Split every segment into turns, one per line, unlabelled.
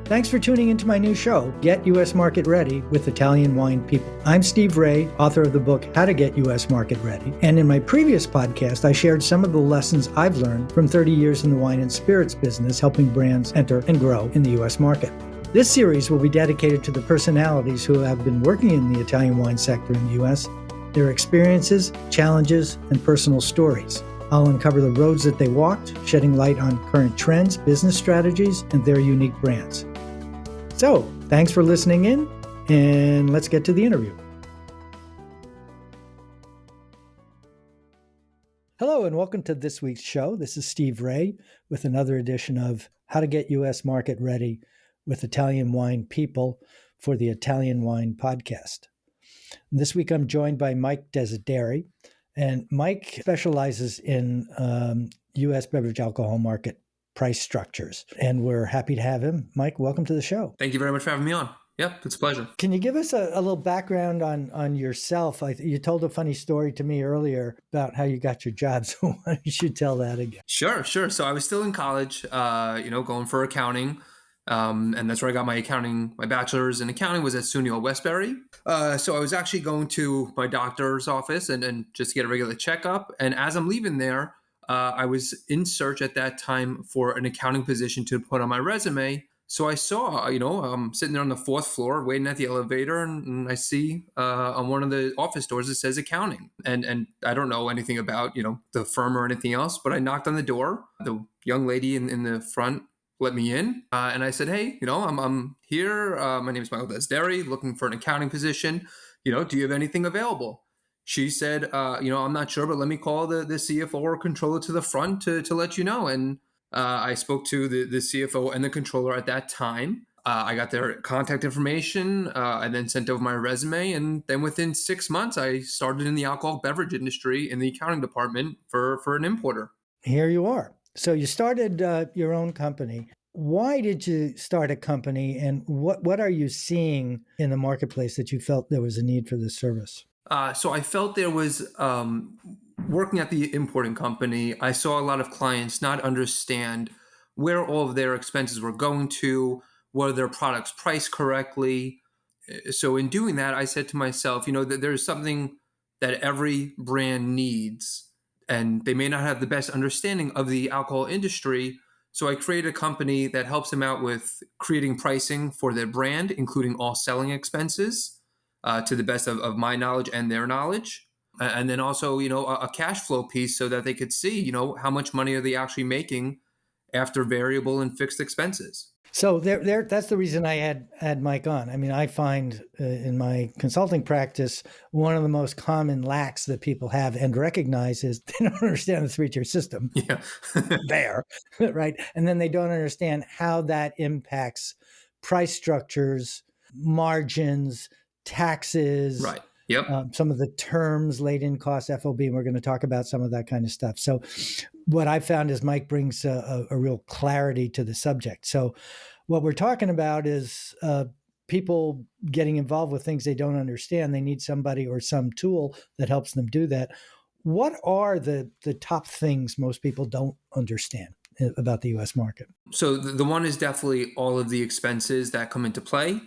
Thanks for tuning into my new show, Get U.S. Market Ready with Italian Wine People. I'm Steve Raye, author of the book, How to Get U.S. Market Ready. And in my previous podcast, I shared some of the lessons I've learned from 30 years in the wine and spirits business, helping brands enter and grow in the U.S. market. This series will be dedicated to the personalities who have been working in the Italian wine sector in the U.S., their experiences, challenges, and personal stories. I'll uncover the roads that they walked, shedding light on current trends, business strategies, and their unique brands. So, thanks for listening in, and let's get to the interview. Hello, and welcome to this week's show. This is Steve Raye with another edition of How to Get U.S. Market Ready with Italian Wine People for the Italian Wine Podcast. This week, I'm joined by Mike Desideri, and Mike specializes in U.S. beverage alcohol market price structures, and we're happy to have him. Mike, welcome to the show.
Thank you very much for having me on. Yep, it's a pleasure.
Can you give us a little background on yourself? You told a funny story to me earlier about how you got your job, so why don't you tell that again?
Sure. So I was still in college, going for accounting, and that's where I got my bachelor's in accounting was at SUNY Westbury. So I was actually going to my doctor's office and just to get a regular checkup, and as I'm leaving there, I was in search at that time for an accounting position to put on my resume. So I saw, I'm sitting there on the fourth floor waiting at the elevator, and I see on one of the office doors it says accounting. And I don't know anything about, the firm or anything else, but I knocked on the door. The young lady in the front let me in, and I said, hey, I'm here. My name is Michael Desideri, looking for an accounting position. Do you have anything available? She said, I'm not sure, but let me call the CFO or controller to the front to let you know. And I spoke to the CFO and the controller at that time. I got their contact information. I then sent over my resume. And then within 6 months, I started in the alcohol beverage industry in the accounting department for an importer.
Here you are. So you started your own company. Why did you start a company, and what are you seeing in the marketplace that you felt there was a need for this service?
So I felt there was, working at the importing company, I saw a lot of clients not understand where all of their expenses were going to, were their products priced correctly. So in doing that, I said to myself, that there's something that every brand needs, and they may not have the best understanding of the alcohol industry. So I created a company that helps them out with creating pricing for their brand, including all selling expenses. To the best of my knowledge and their knowledge. And then also, a cash flow piece so that they could see, how much money are they actually making after variable and fixed expenses.
So that's the reason I had Mike on. I mean, I find in my consulting practice, one of the most common lacks that people have and recognize is they don't understand the three-tier system.
Yeah.
There, right? And then they don't understand how that impacts price structures, margins, taxes,
Right. Yep.
Some of the terms, laid-in costs, FOB, and we're going to talk about some of that kind of stuff. So what I found is Mike brings a real clarity to the subject. So what we're talking about is people getting involved with things they don't understand. They need somebody or some tool that helps them do that. What are the top things most people don't understand about the U.S. market?
So the one is definitely all of the expenses that come into play.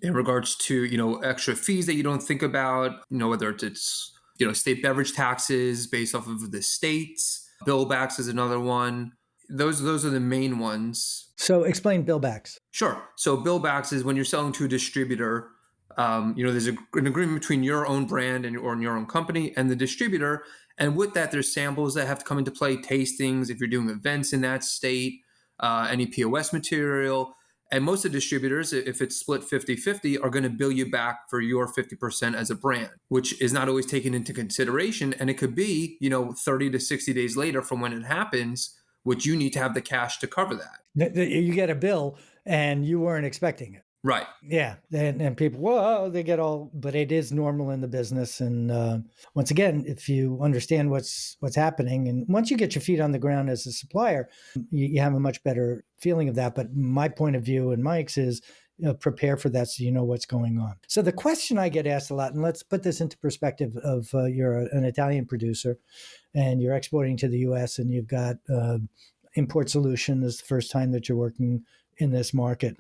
In regards to, extra fees that you don't think about, whether it's state beverage taxes based off of the states, billbacks is another one. Those are the main ones.
So explain billbacks.
Sure. So billbacks is when you're selling to a distributor, there's an agreement between your own brand or your own company and the distributor. And with that, there's samples that have to come into play, tastings, if you're doing events in that state, any POS material. And most of the distributors, if it's split 50-50, are going to bill you back for your 50% as a brand, which is not always taken into consideration. And it could be, 30 to 60 days later from when it happens, which you need to have the cash to cover that.
You get a bill and you weren't expecting it.
Right.
Yeah. And people, whoa, they get all, but it is normal in the business. And once again, if you understand what's happening, and once you get your feet on the ground as a supplier, you have a much better feeling of that. But my point of view and Mike's is prepare for that so you know what's going on. So the question I get asked a lot, and let's put this into perspective of you're an Italian producer and you're exporting to the U.S. and you've got Import Solutions. This is the first time that you're working in this market.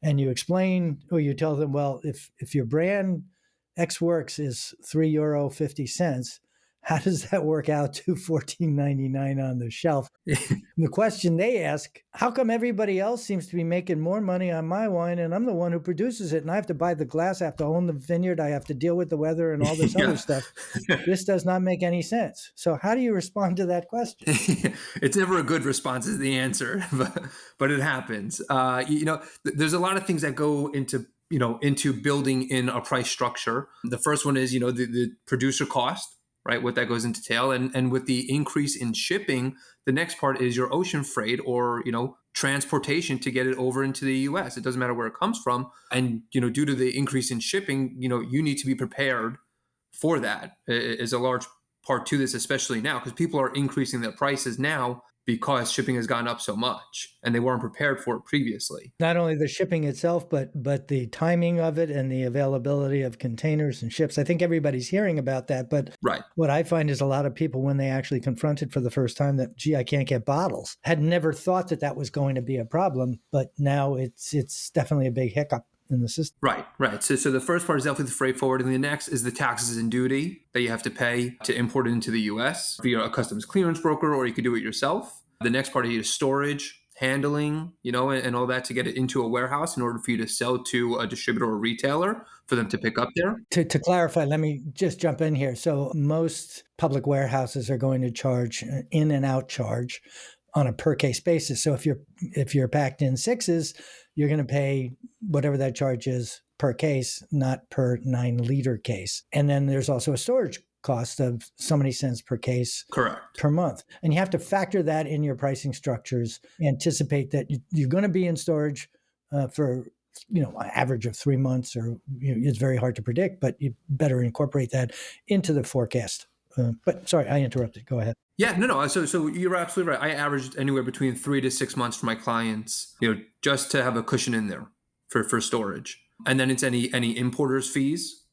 and you explain, or you tell them, well, if your brand X Works is €3.50, how does that work out to $14.99 on the shelf? The question they ask, how come everybody else seems to be making more money on my wine and I'm the one who produces it and I have to buy the glass, I have to own the vineyard, I have to deal with the weather and all this other stuff. This does not make any sense. So how do you respond to that question?
It's never a good response is the answer, but it happens. There's a lot of things that go into building in a price structure. The first one is, the producer cost, right? What that goes into tail. And with the increase in shipping, the next part is your ocean freight or, transportation to get it over into the U.S. It doesn't matter where it comes from. And, due to the increase in shipping, you need to be prepared for that. Is a large part to this, especially now, because people are increasing their prices now because shipping has gone up so much and they weren't prepared for it previously.
Not only the shipping itself, but the timing of it and the availability of containers and ships. I think everybody's hearing about that. But
Right.
what I find is a lot of people, when they actually confront it for the first time that, gee, I can't get bottles, had never thought that that was going to be a problem. But now it's definitely a big hiccup in the system.
Right. So the first part is definitely the freight forwarding. The next is the taxes and duty that you have to pay to import it into the U.S. via a customs clearance broker, or you could do it yourself. The next part is storage, handling, and all that to get it into a warehouse in order for you to sell to a distributor or retailer for them to pick up there.
To clarify, let me just jump in here. So most public warehouses are going to charge an in and out charge on a per case basis. So if you're packed in sixes, you're going to pay whatever that charge is per case, not per 9-liter case. And then there's also a storage cost of so many cents per case.
Correct.
Per month. And you have to factor that in your pricing structures, anticipate that you're going to be in storage for an average of 3 months, or it's very hard to predict, but you better incorporate that into the forecast. But sorry, I interrupted. Go ahead.
Yeah, no. So you're absolutely right. I averaged anywhere between 3 to 6 months for my clients, just to have a cushion in there for storage. And then it's any importers fees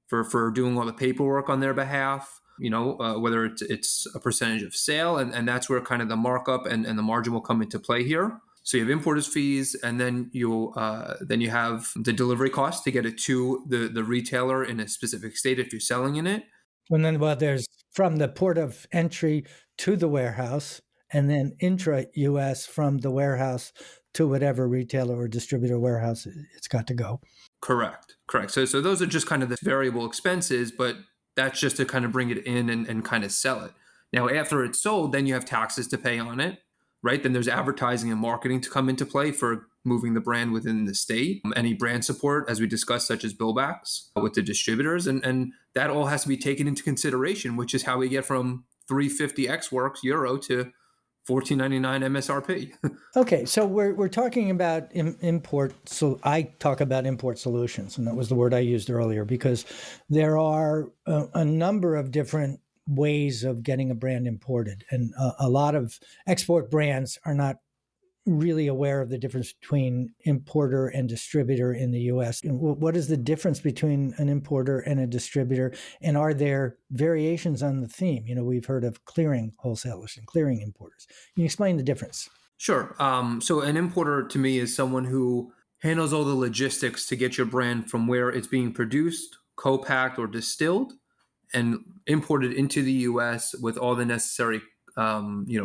for doing all the paperwork on their behalf, whether it's a percentage of sale. And that's where kind of the markup and the margin will come into play here. So you have importers fees, and then you have the delivery cost to get it to the retailer in a specific state if you're selling in it.
And then, there's from the port of entry to the warehouse, and then intra-U.S. from the warehouse to whatever retailer or distributor warehouse it's got to go.
Correct. So those are just kind of the variable expenses, but that's just to kind of bring it in and kind of sell it. Now, after it's sold, then you have taxes to pay on it, right? Then there's advertising and marketing to come into play for moving the brand within the state. Any brand support, as we discussed, such as billbacks with the distributors. And that all has to be taken into consideration, which is how we get from €350 X Works euro to $14.99 MSRP.
Okay, so we're talking about import. So I talk about import solutions, and that was the word I used earlier, because there are a number of different ways of getting a brand imported, and a lot of export brands are not really aware of the difference between importer and distributor in the U.S. What is the difference between an importer and a distributor? And are there variations on the theme? We've heard of clearing wholesalers and clearing importers. Can you explain the difference?
Sure. So an importer to me is someone who handles all the logistics to get your brand from where it's being produced, co-packed, or distilled, and imported into the U.S. with all the necessary,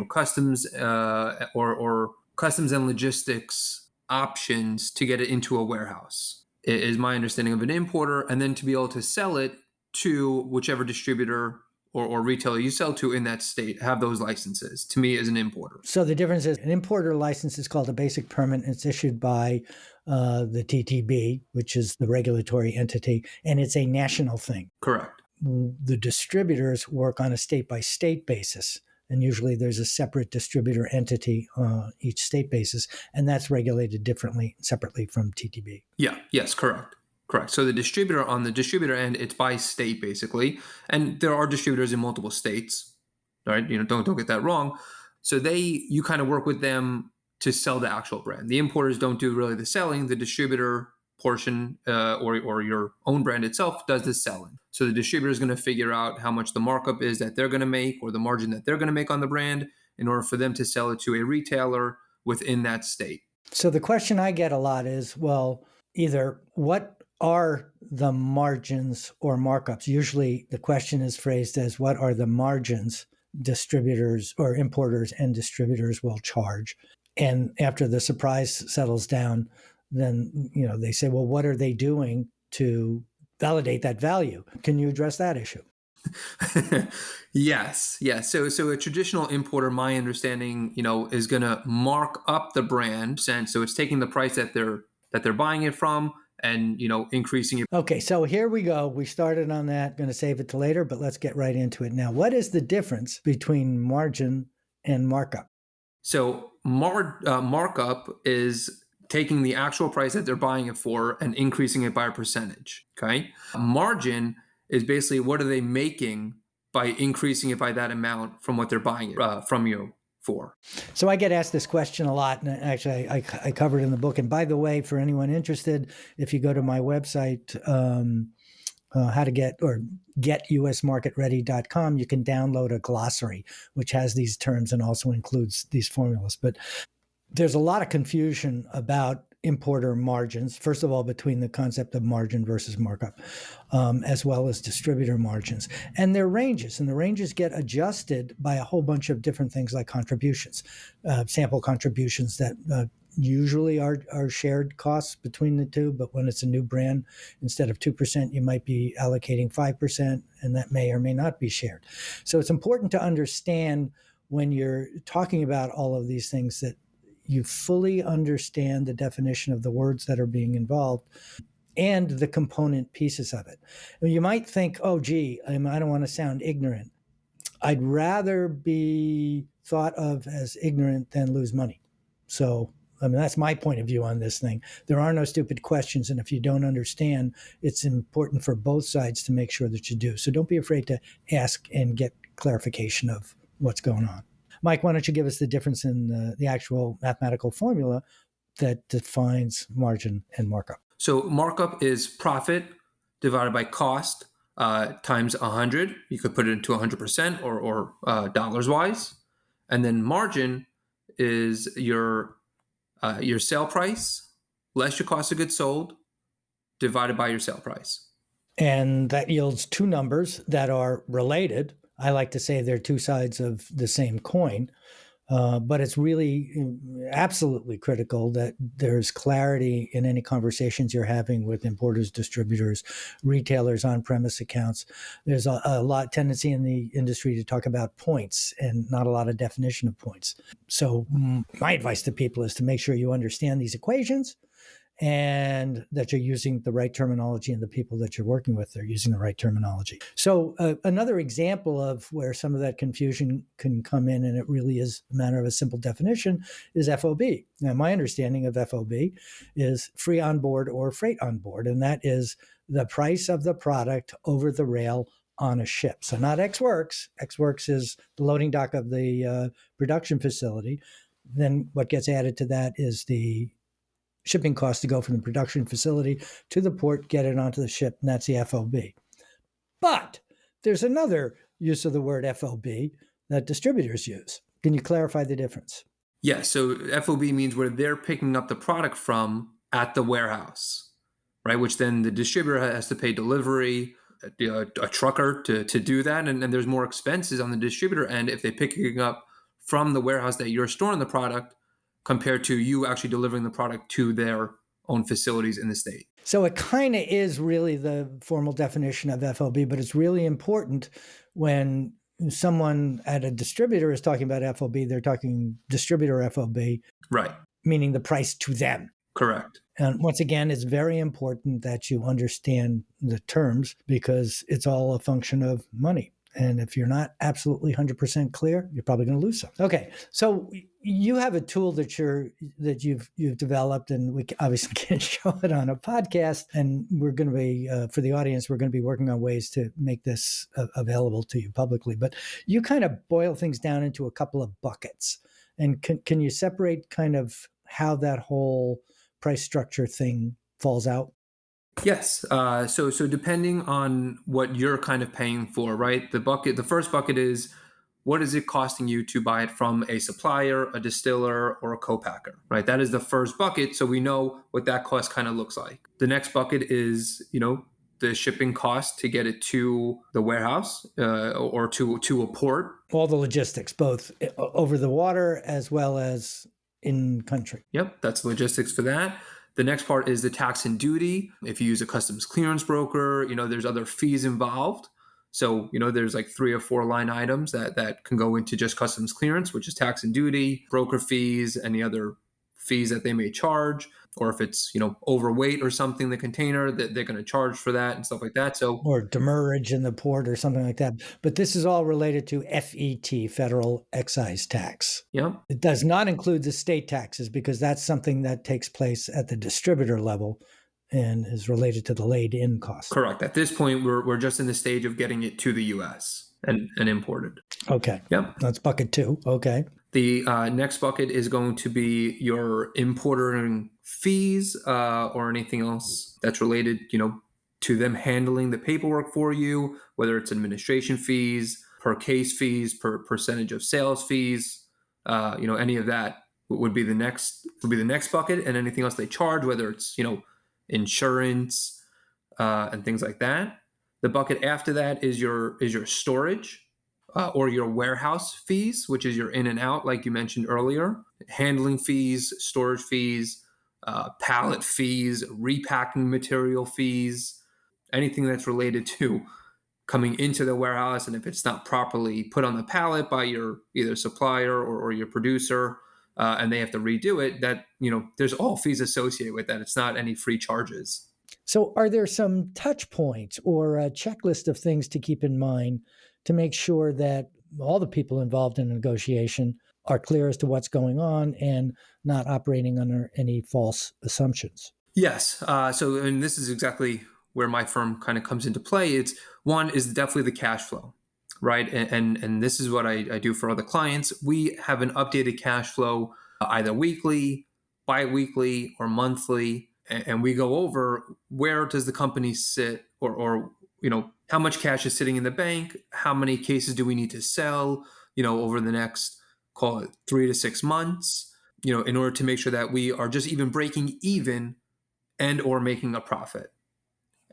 customs or customs and logistics options to get it into a warehouse, is my understanding of an importer. And then to be able to sell it to whichever distributor or retailer you sell to in that state, have those licenses, to me, is an importer.
So the difference is an importer license is called a basic permit. It's issued by the TTB, which is the regulatory entity, and it's a national thing.
Correct.
The distributors work on a state-by-state basis. And usually there's a separate distributor entity each state basis, and that's regulated differently, separately from TTB.
Yes, correct. So the distributor, on the distributor end, it's by state basically, and there are distributors in multiple states. Right? Don't get that wrong. So you kind of work with them to sell the actual brand. The importers don't do really the selling. The distributor portion or your own brand itself does the selling. So the distributor is going to figure out how much the markup is that they're going to make, or the margin that they're going to make on the brand, in order for them to sell it to a retailer within that state.
So the question I get a lot is, well, either what are the margins or markups? Usually the question is phrased as what are the margins distributors or importers and distributors will charge? And after the surprise settles down, then they say, well, what are they doing to validate that value? Can you address that issue?
Yes. So a traditional importer, my understanding, is going to mark up the brand, and so it's taking the price that they're buying it from, and increasing it.
Okay, so here we go. We started on that. Going to save it to later, but let's get right into it now. What is the difference between margin and markup?
So markup is taking the actual price that they're buying it for and increasing it by a percentage. Okay, margin is basically what are they making by increasing it by that amount from what they're buying it from you for.
So I get asked this question a lot, and actually I covered it in the book. And by the way, for anyone interested, if you go to my website, how to get or getusmarketready.com, you can download a glossary which has these terms and also includes these formulas. But there's a lot of confusion about importer margins, first of all, between the concept of margin versus markup, as well as distributor margins. And their ranges, and the ranges get adjusted by a whole bunch of different things like contributions, sample contributions that usually are shared costs between the two. But when it's a new brand, instead of 2%, you might be allocating 5%, and that may or may not be shared. So it's important to understand when you're talking about all of these things that you fully understand the definition of the words that are being involved and the component pieces of it. You might think, oh, gee, I don't want to sound ignorant. I'd rather be thought of as ignorant than lose money. So, that's my point of view on this thing. There are no stupid questions. And if you don't understand, it's important for both sides to make sure that you do. So don't be afraid to ask and get clarification of what's going on. Mike, why don't you give us the difference in the actual mathematical formula that defines margin and markup?
So markup is profit divided by cost times 100. You could put it into 100% or dollars wise. And then margin is your sale price less your cost of goods sold divided by your sale price.
And that yields two numbers that are related. I like to say they're two sides of the same coin, but it's really absolutely critical that there's clarity in any conversations you're having with importers, distributors, retailers, on-premise accounts. There's a lot tendency in the industry to talk about points and not a lot of definition of points. So my advice to people is to make sure you understand these equations and that you're using the right terminology and the people that you're working with are using the right terminology. So another example of where some of that confusion can come in, and it really is a matter of a simple definition, is FOB. Now, my understanding of FOB is free on board or freight on board, and that is the price of the product over the rail on a ship. So not Ex Works. Ex Works is the loading dock of the production facility. Then what gets added to that is the shipping costs to go from the production facility to the port, get it onto the ship, and that's the FOB. But there's another use of the word FOB that distributors use. Can you clarify the difference?
Yes. So FOB means where they're picking up the product from at the warehouse, right? Which then the distributor has to pay delivery, a trucker to do that. And there's more expenses on the distributor end if they're picking up from the warehouse that you're storing the product compared to you actually delivering the product to their own facilities in the state.
So it kind of is really the formal definition of FOB, but it's really important when someone at a distributor is talking about FOB, they're talking distributor FOB,
right?
Meaning the price to them.
Correct.
And once again, it's very important that you understand the terms because it's all a function of money. And if you're not absolutely 100% clear, you're probably going to lose some. Okay, so you have a tool that you've developed, and we obviously can't show it on a podcast. And we're going to be for the audience, we're going to be working on ways to make this available to you publicly. But you kind of boil things down into a couple of buckets. And can you separate kind of how that whole price structure thing falls out?
Yes. So depending on what you're kind of paying for, right? The first bucket is what is it costing you to buy it from a supplier, a distiller, or a co-packer, right? That is the first bucket. So we know what that cost kind of looks like. The next bucket is, the shipping cost to get it to the warehouse or to a port.
All the logistics, both over the water as well as in country.
Yep, that's logistics for that. The next part is the tax and duty. If you use a customs clearance broker, there's other fees involved. So, there's like 3 or 4 line items that can go into just customs clearance, which is tax and duty, broker fees, any other fees that they may charge, or if it's, overweight or something, the container, that they're going to charge for that and stuff like that. So,
or demurrage in the port or something like that. But this is all related to FET, federal excise tax.
yeah,
It does not include the state taxes because that's something that takes place at the distributor level and is related to the laid-in cost.
Correct. At this point, we're just in the stage of getting it to the U.S. and imported.
Okay.
Yep.
That's bucket 2. Okay.
The next bucket is going to be your importer fees or anything else that's related, to them handling the paperwork for you, whether it's administration fees, per case fees, per percentage of sales fees, any of that would be the next bucket, and anything else they charge, whether it's insurance and things like that. The bucket after that is your storage. Or your warehouse fees, which is your in and out, like you mentioned earlier, handling fees, storage fees, pallet fees, repacking material fees, anything that's related to coming into the warehouse. And if it's not properly put on the pallet by your either supplier or your producer, and they have to redo it, that, there's all fees associated with that. It's not any free charges.
So are there some touch points or a checklist of things to keep in mind to make sure that all the people involved in a negotiation are clear as to what's going on and not operating under any false assumptions?
Yes. And this is exactly where my firm kind of comes into play. One is definitely the cash flow, right? And this is what I do for other clients. We have an updated cash flow either weekly, bi-weekly, or monthly. And we go over where does the company sit or how much cash is sitting in the bank, how many cases do we need to sell, over the next, call it 3 to 6 months, in order to make sure that we are just even breaking even and or making a profit.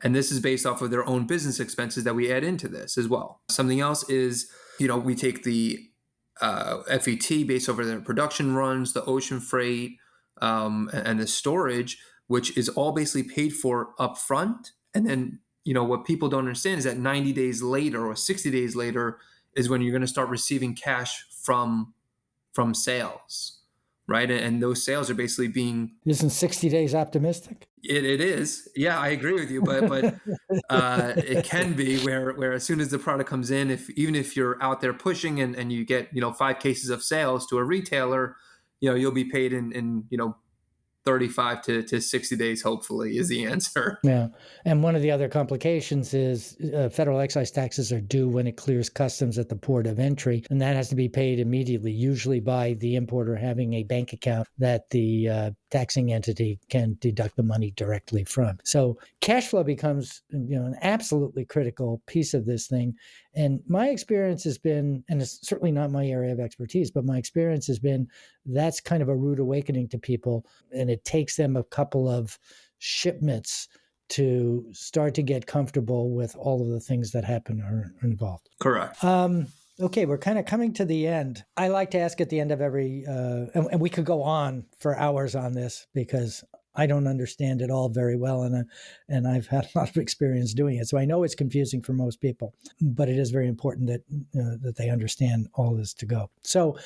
And this is based off of their own business expenses that we add into this as well. Something else is, we take the FET based over their production runs, the ocean freight, and the storage, which is all basically paid for upfront. And then, what people don't understand is that 90 days later or 60 days later is when you're going to start receiving cash from sales, right? And those sales are basically being...
Isn't 60 days optimistic?
It is. Yeah, I agree with you. But it can be where as soon as the product comes in, even if you're out there pushing and you get, 5 cases of sales to a retailer, you'll be paid in 35 to 60 days, hopefully, is the answer.
Yeah. And one of the other complications is federal excise taxes are due when it clears customs at the port of entry. And that has to be paid immediately, usually by the importer having a bank account that the taxing entity can deduct the money directly from. So cash flow becomes an absolutely critical piece of this thing. And my experience has been, and it's certainly not my area of expertise, but my experience has been that's kind of a rude awakening to people. And it takes them a couple of shipments to start to get comfortable with all of the things that happen or are involved.
Correct.
Okay, we're kind of coming to the end. I like to ask at the end of every, and we could go on for hours on this because I don't understand it all very well, and I've had a lot of experience doing it. So I know it's confusing for most people, but it is very important that they understand all this to go. So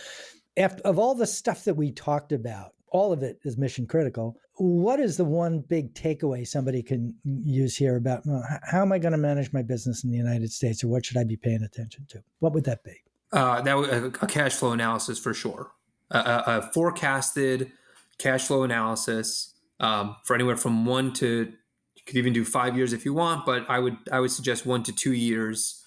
of all the stuff that we talked about, all of it is mission critical. What is the one big takeaway somebody can use here about how am I going to manage my business in the United States, or what should I be paying attention to? What would that be?
A cash flow analysis for sure. A forecasted cash flow analysis for anywhere from 1 to, you could even do 5 years if you want, but I would suggest 1 to 2 years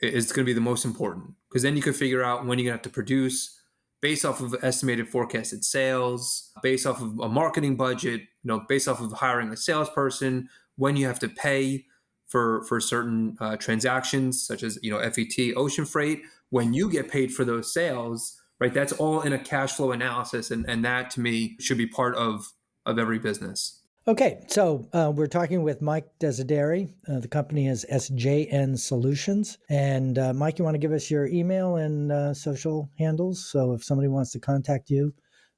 is going to be the most important, because then you can figure out when you're going to have to produce based off of estimated forecasted sales, based off of a marketing budget, based off of hiring a salesperson, when you have to pay for certain transactions such as, FET, ocean freight, when you get paid for those sales, right, that's all in a cash flow analysis. And that to me should be part of every business.
Okay, so we're talking with Mike Desideri. The company is SJN Solutions. And Mike, you want to give us your email and social handles? So if somebody wants to contact you,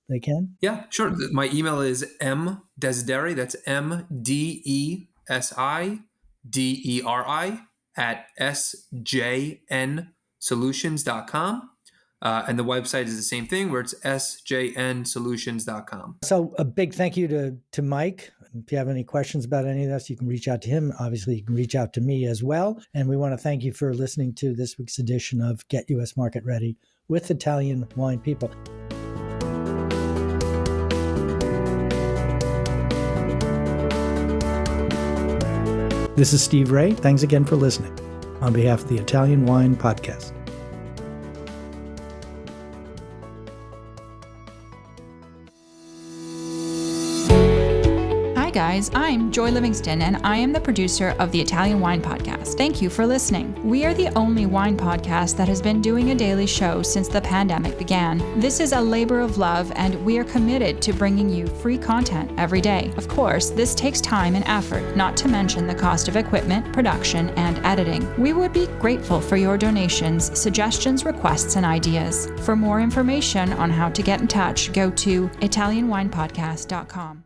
they can?
Yeah, sure. My email is mdesideri, that's MDESIDERI at sjnsolutions.com. And the website is the same thing, where it's sjnsolutions.com.
So a big thank you to Mike. If you have any questions about any of this, you can reach out to him. Obviously, you can reach out to me as well. And we want to thank you for listening to this week's edition of Get U.S. Market Ready with Italian Wine People. This is Steve Raye. Thanks again for listening on behalf of the Italian Wine Podcast.
Hi guys, I'm Joy Livingston and I am the producer of the Italian Wine Podcast. Thank you for listening. We are the only wine podcast that has been doing a daily show since the pandemic began. This is a labor of love and we are committed to bringing you free content every day. Of course, this takes time and effort, not to mention the cost of equipment, production, and editing. We would be grateful for your donations, suggestions, requests, and ideas. For more information on how to get in touch, go to ItalianWinePodcast.com.